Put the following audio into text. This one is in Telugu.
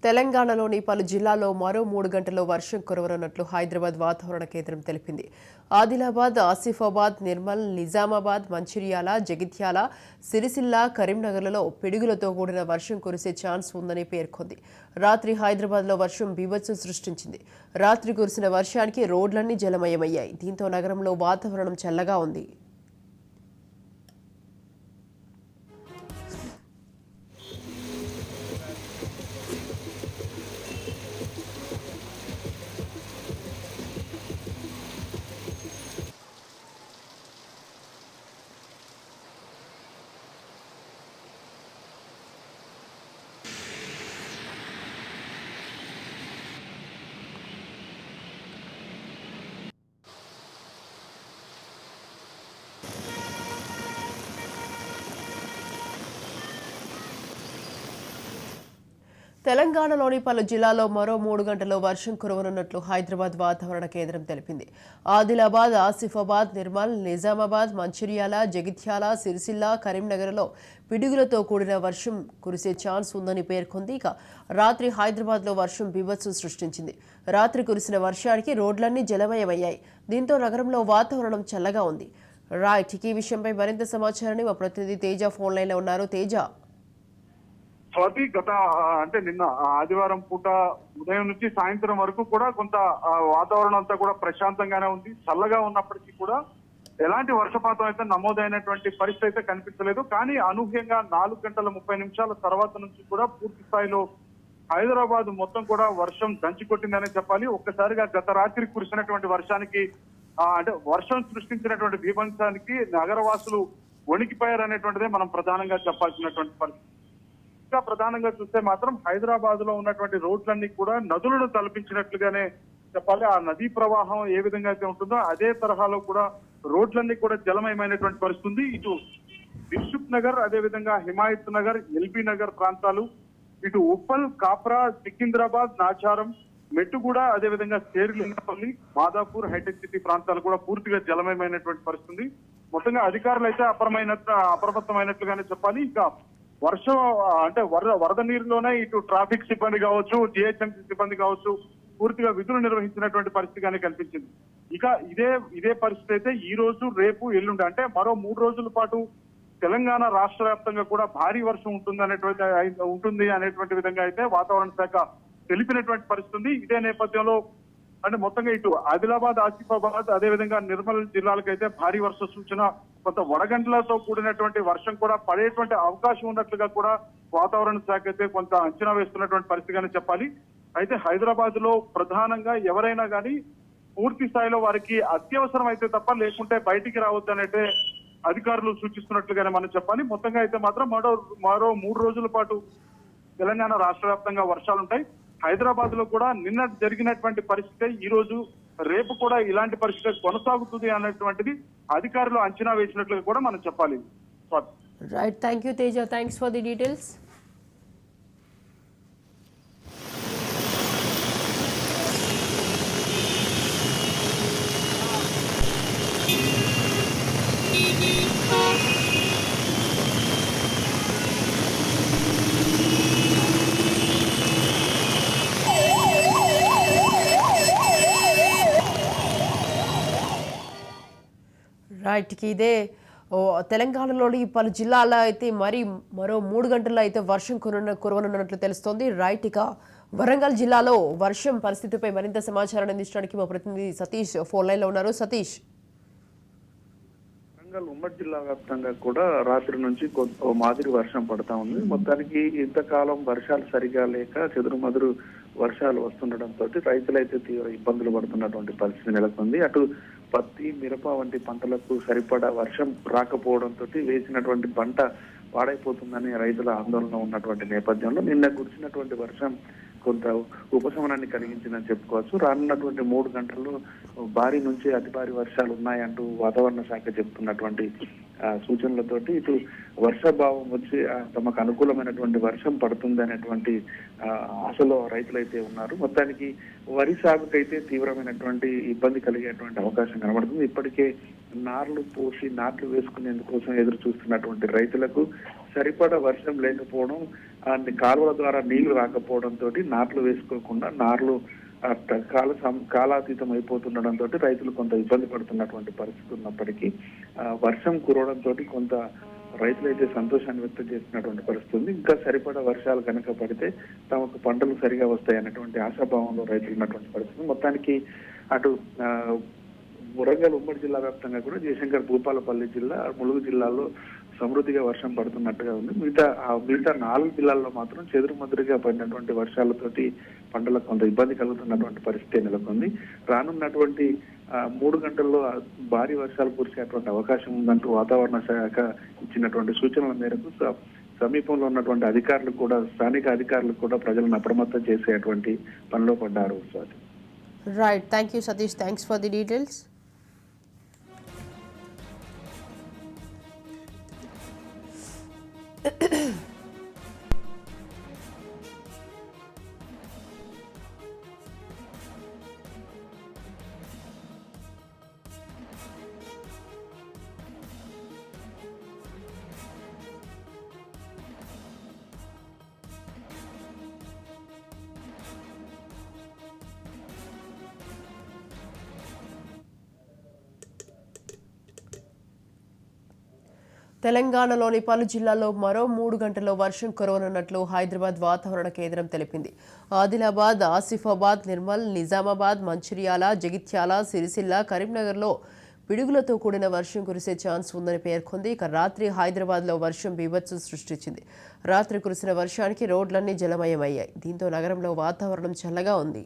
తెలంగాణలోని పలు జిల్లాల్లో మరో 3 గంటల్లో వర్షం కురవనున్నట్లు హైదరాబాద్ వాతావరణ కేంద్రం తెలిపింది. ఆదిలాబాద్, ఆసిఫాబాద్, నిర్మల్, నిజామాబాద్, మంచిర్యాల, జగిత్యాల, సిరిసిల్ల, కరీంనగర్లలో పిడుగులతో కూడిన వర్షం కురిసే ఛాన్స్ ఉందని పేర్కొంది. రాత్రి హైదరాబాద్లో వర్షం బీభత్సం సృష్టించింది. రాత్రి కురిసిన వర్షానికి రోడ్లన్నీ జలమయమయ్యాయి. దీంతో నగరంలో వాతావరణం చల్లగా ఉంది. తెలంగాణలోని పలు జిల్లాల్లో మరో 3 గంటల్లో వర్షం కురవనున్నట్లు హైదరాబాద్ వాతావరణ కేంద్రం తెలిపింది. ఆదిలాబాద్, ఆసిఫాబాద్, నిర్మల్, నిజామాబాద్, మంచిర్యాల, జగిత్యాల, సిరిసిల్ల, కరీంనగర్లో పిడుగులతో కూడిన వర్షం కురిసే ఛాన్స్ ఉందని పేర్కొంది. ఇక రాత్రి హైదరాబాద్లో వర్షం బీభత్సం సృష్టించింది. రాత్రి కురిసిన వర్షానికి రోడ్లన్నీ జలమయమయ్యాయి. దీంతో నగరంలో వాతావరణం చల్లగా ఉంది. రైట్, ఈ విషయంపై మరింత సమాచారాన్ని మా ప్రతినిధి తేజ ఫోన్ లైన్లో ఉన్నారు. తేజ, స్వాతి, అంటే నిన్న ఆదివారం పూట ఉదయం నుంచి సాయంత్రం వరకు కూడా కొంత వాతావరణం అంతా కూడా ప్రశాంతంగానే ఉంది. చల్లగా ఉన్నప్పటికీ కూడా ఎలాంటి వర్షపాతం అయితే నమోదైనటువంటి పరిస్థితి అయితే కనిపించలేదు. కానీ అనూహ్యంగా 4 గంటల 30 నిమిషాల తర్వాత నుంచి కూడా పూర్తి స్థాయిలో హైదరాబాద్ మొత్తం కూడా వర్షం దంచి కొట్టిందనే చెప్పాలి. ఒక్కసారిగా గత రాత్రి కురిసినటువంటి వర్షానికి అంటే వర్షం సృష్టించినటువంటి బీభత్సానికి నగరవాసులు వణికిపోయారనేటువంటిదే మనం ప్రధానంగా చెప్పాల్సినటువంటి పరిస్థితి. ఇంకా ప్రధానంగా చూస్తే మాత్రం హైదరాబాద్ లో ఉన్నటువంటి రోడ్లన్నీ కూడా నదులను తలపించినట్లుగానే చెప్పాలి. ఆ నదీ ప్రవాహం ఏ విధంగా అయితే ఉంటుందో అదే తరహాలో కూడా రోడ్లన్నీ కూడా జలమయమైనటువంటి పరిస్థితి. ఇటు దిల్సుఖ్ నగర్, అదే విధంగా హిమాయత్ నగర్, ఎల్బీ నగర్ ప్రాంతాలు, ఇటు ఉప్పల్, కాప్రా, సికింద్రాబాద్, నాచారం, మెట్టుగూడ, అదే విధంగా శేర్లింగపల్లి, మాదాపూర్, హైటెక్ సిటీ ప్రాంతాలు కూడా పూర్తిగా జలమయమైనటువంటి పరిస్థితి. మొత్తంగా అధికారులు అయితే అప్రమత్తమైనట్లుగానే చెప్పాలి. ఇంకా వర్షం అంటే వరద నీరులోనే ఇటు ట్రాఫిక్ సిబ్బంది కావచ్చు, జిహెచ్ఎంసీ సిబ్బంది కావచ్చు పూర్తిగా విధులు నిర్వహించినటువంటి పరిస్థితిగానే కనిపించింది. ఇక ఇదే పరిస్థితి అయితే ఈ రోజు, రేపు, ఎల్లుండి అంటే మరో 3 రోజుల పాటు తెలంగాణ రాష్ట్ర వ్యాప్తంగా కూడా భారీ వర్షం ఉంటుంది అనేటువంటి విధంగా అయితే వాతావరణ శాఖ తెలిపినటువంటి పరిస్థితి. ఇదే నేపథ్యంలో అంటే మొత్తంగా ఇటు ఆదిలాబాద్, ఆసిఫాబాద్, అదే విధంగా నిర్మల్ జిల్లాలకైతే భారీ వర్ష సూచన, కొంత వడగండ్లతో కూడినటువంటి వర్షం కూడా పడేటువంటి అవకాశం ఉన్నట్లుగా కూడా వాతావరణ శాఖ అయితే కొంత అంచనా వేస్తున్నటువంటి పరిస్థితిగానే చెప్పాలి. అయితే హైదరాబాద్ లో ప్రధానంగా ఎవరైనా కానీ పూర్తి స్థాయిలో వారికి అత్యవసరం అయితే తప్ప లేకుంటే బయటికి రావద్దనైతే అధికారులు సూచిస్తున్నట్లుగానే మనం చెప్పాలి. మొత్తంగా అయితే మాత్రం మరో 3 రోజుల పాటు తెలంగాణ రాష్ట్ర వ్యాప్తంగా వర్షాలుంటాయి. హైదరాబాద్ లో కూడా నిన్న జరిగినటువంటి పరిస్థితి ఈ రోజు, రేపు కూడా ఇలాంటి పరిస్థితి కొనసాగుతుంది అనేటువంటిది అధికారులు అంచనా వేసినట్లుగా కూడా మనం చెప్పాలి. Right, thank you Teja, thanks for the details. రైట్కి ఇదే తెలంగాణలోని పలు జిల్లాల్లో అయితే మరో 3 గంటల్లో అయితే వర్షం కురవనున్నట్లు తెలుస్తోంది. రైట్, ఇక వరంగల్ జిల్లాలో వర్షం పరిస్థితిపై మరింత సమాచారాన్ని అందించడానికి మా ప్రతినిధి సతీష్ ఫోన్ లైన్లో ఉన్నారు. సతీష్, వరంగల్ ఉమ్మడి జిల్లా వ్యాప్తంగా కూడా రాత్రి నుంచి మాదిరి వర్షం పడతా ఉంది. మొత్తానికి ఇంతకాలం వర్షాలు సరిగా లేక చెదురుమదురు వర్షాలు వస్తుండటంతో రైతులైతే తీవ్ర ఇబ్బందులు పడుతున్నటువంటి పరిస్థితి నెలకొంది. అటు పత్తి, మిరప వంటి పంటలకు సరిపడా వర్షం రాకపోవడంతో వేసినటువంటి పంట పాడైపోతుందని రైతుల ఆందోళన ఉన్నటువంటి నేపథ్యంలో నిన్న కురిసినటువంటి వర్షం కొంత ఉపశమనాన్ని కలిగించిందని చెప్పుకోవచ్చు. రానున్నటువంటి 3 గంటల్లో భారీ నుంచి అతి భారీ వర్షాలు ఉన్నాయంటూ వాతావరణ శాఖ చెబుతున్నటువంటి సూచనలతోటి ఇటు వర్షాభావం వచ్చి తమకు అనుకూలమైనటువంటి వర్షం పడుతుంది అనేటువంటి ఆశలో రైతులైతే ఉన్నారు. మొత్తానికి వరి సాగుకైతే తీవ్రమైనటువంటి ఇబ్బంది కలిగేటువంటి అవకాశం కనబడుతుంది. ఇప్పటికే నాట్లు వేసుకునేందుకోసం ఎదురు చూస్తున్నటువంటి రైతులకు సరిపడా వర్షం లేకపోవడం కాలువల ద్వారా నీళ్లు రాకపోవడంతో నాట్లు వేసుకోకుండా నార్లు కాలాతీతం అయిపోతుండడంతో రైతులు కొంత ఇబ్బంది పడుతున్నటువంటి పరిస్థితి ఉన్నప్పటికీ వర్షం కురవడంతో కొంత రైతులైతే సంతోషాన్ని వ్యక్తం చేసినటువంటి పరిస్థితి ఉంది. ఇంకా సరిపడా వర్షాలు కనుక పడితే తమకు పంటలు సరిగా వస్తాయన్నటువంటి ఆశాభావంలో రైతులు ఉన్నటువంటి పరిస్థితి. మొత్తానికి అటు వరంగల్ ఉమ్మడి జిల్లా వ్యాప్తంగా కూడా జయశంకర్ భూపాలపల్లి జిల్లా, ములుగు జిల్లాల్లో సమృద్ధిగా వర్షం పడుతున్నట్టుగా ఉంది. మిగతా 4 జిల్లాల్లో మాత్రం చెదురుమదురుగా పడినటువంటి వర్షాలతోటి పంటలకు కొంత ఇబ్బంది కలుగుతున్నటువంటి పరిస్థితి నెలకొంది. రానున్నటువంటి 3 గంటల్లో భారీ వర్షాలు కురిసేటువంటి అవకాశం ఉందంటూ వాతావరణ శాఖ ఇచ్చినటువంటి సూచనల మేరకు సమీపంలో ఉన్నటువంటి అధికారులు కూడా, స్థానిక అధికారులు కూడా ప్రజలను అప్రమత్తం చేసేటువంటి పనిలో పడ్డారు. Swathi. Right, thank you Satish, thanks for the details. తెలంగాణలోని పలు జిల్లాల్లో మరో 3 గంటల్లో వర్షం కురవనున్నట్లు హైదరాబాద్ వాతావరణ కేంద్రం తెలిపింది. ఆదిలాబాద్, ఆసిఫాబాద్, నిర్మల్, నిజామాబాద్, మంచిర్యాల, జగిత్యాల, సిరిసిల్ల, కరీంనగర్లో పిడుగులతో కూడిన వర్షం కురిసే ఛాన్స్ ఉందని పేర్కొంది. ఇక రాత్రి హైదరాబాద్లో వర్షం బీభత్సం సృష్టించింది. రాత్రి కురిసిన వర్షానికి రోడ్లన్నీ జలమయమయ్యాయి. దీంతో నగరంలో వాతావరణం చల్లగా ఉంది.